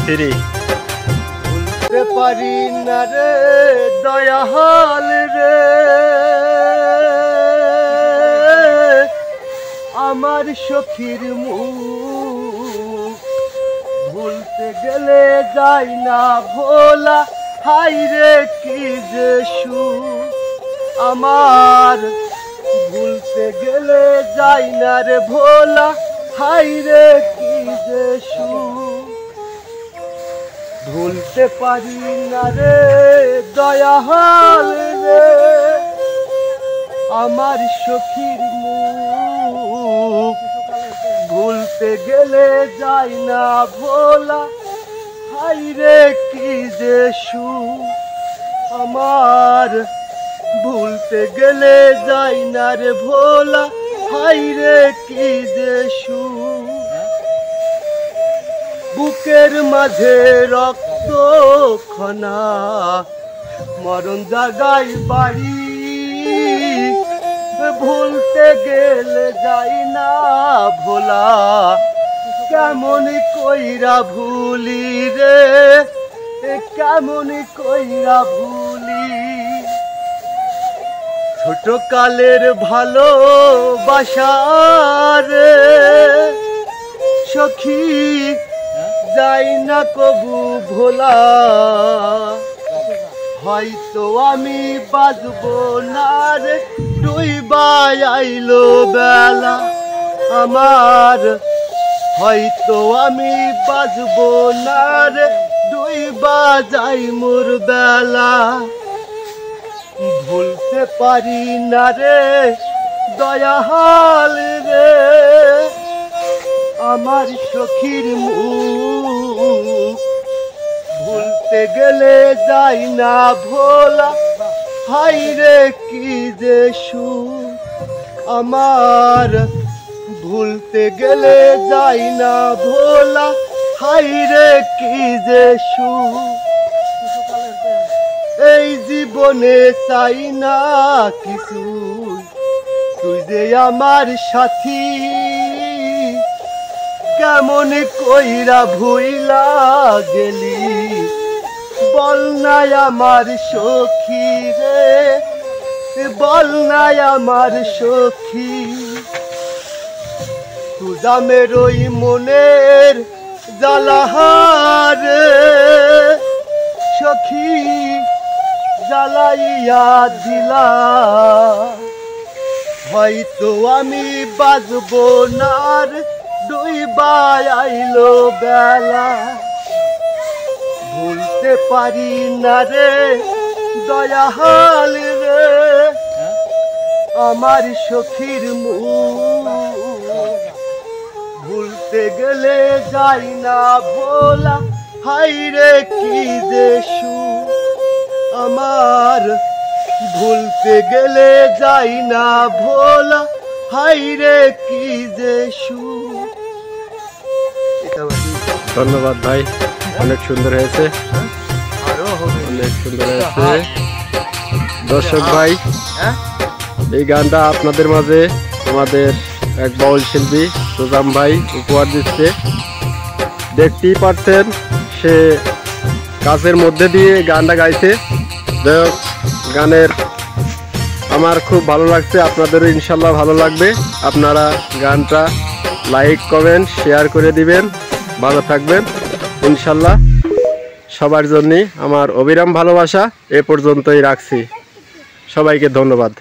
3 ভুলতে পারি না রে দয়াল রে আমার সখীর মুখ ভুলতে গেলে যাই না ভোলা হাই রে কি যে সুখ আমার ভুলতে গেলে যাই না রে ভোলা হাই রে কি যে সুখ ভুলতে পারি না রে দয়াল রে আমার সখীর মুখ ভুলতে গেলে যাই না ভোলা হাই রে কি যে সুখ আমার ভুলতে গেলে যাই না রে ভোলা হাই রে কি যে সুখ বুকের মাঝে রক্ত খনা মরণ জাগাই বাড়ি ভুলতে গেলে যাই না ভোলা কেমন কইরা ভুলি রে কেমন কইরা ভুলি ছোট কালের ভালোবাসা রে সখী যাই না কবু ভোলা হয়তো আমি বাজবো না রে ডুইবা আইলো বেলা আমার হয়তো আমি বাজবো না রে ডুইবা যাই মোর বেলা ভুলতে পারি না রে দয়াল রে আমার সখীর মুখ ভুলতে গেলে যাই না ভোলা হাই রে কি যে সুখ আমার ভুলতে গেলে যাই না ভোলা হাই রে কি যে সুখ এই জীবনে চাই না কিছু তুই যে আমার সাথী কেমন কইরা ভুইলা গেলি বল নাই আমার সখী রে বল নাই আমার সখী তুজামের ওই মনের জ্বালাহারে সখী জ্বালাইয়া দিলা হয়তো আমি বাজবো না ডুইবা আইলো বেলা ভুলতে পারি না রে দয়াল রে আমার সখীর মুখ ভুলতে গেলে যাই না ভোলা হাই রে কি যে সুখ আমার ভুলতে গেলে যাই না ভোলা হাই রে কি যে সুখ ধন্যবাদ ভাই অনেক সুন্দর হয়েছে অনেক সুন্দর হয়েছে দর্শক ভাই এই গানটা আপনাদের মাঝে আমাদের এক বাউল শিল্পী সুজাম ভাই উপহার দিচ্ছে দেখতেই পাচ্ছেন সে কাজের মধ্যে দিয়ে গানটা গাইছে যাই হোক গানের আমার খুব ভালো লাগছে আপনাদেরও ইনশাল্লাহ ভালো লাগবে আপনারা গানটা লাইক কমেন্ট শেয়ার করে দিবেন ভালো থাকবেন ইনশাল্লাহ সবার জন্যই আমার অবিরাম ভালোবাসা এ পর্যন্তই রাখছি সবাইকে ধন্যবাদ।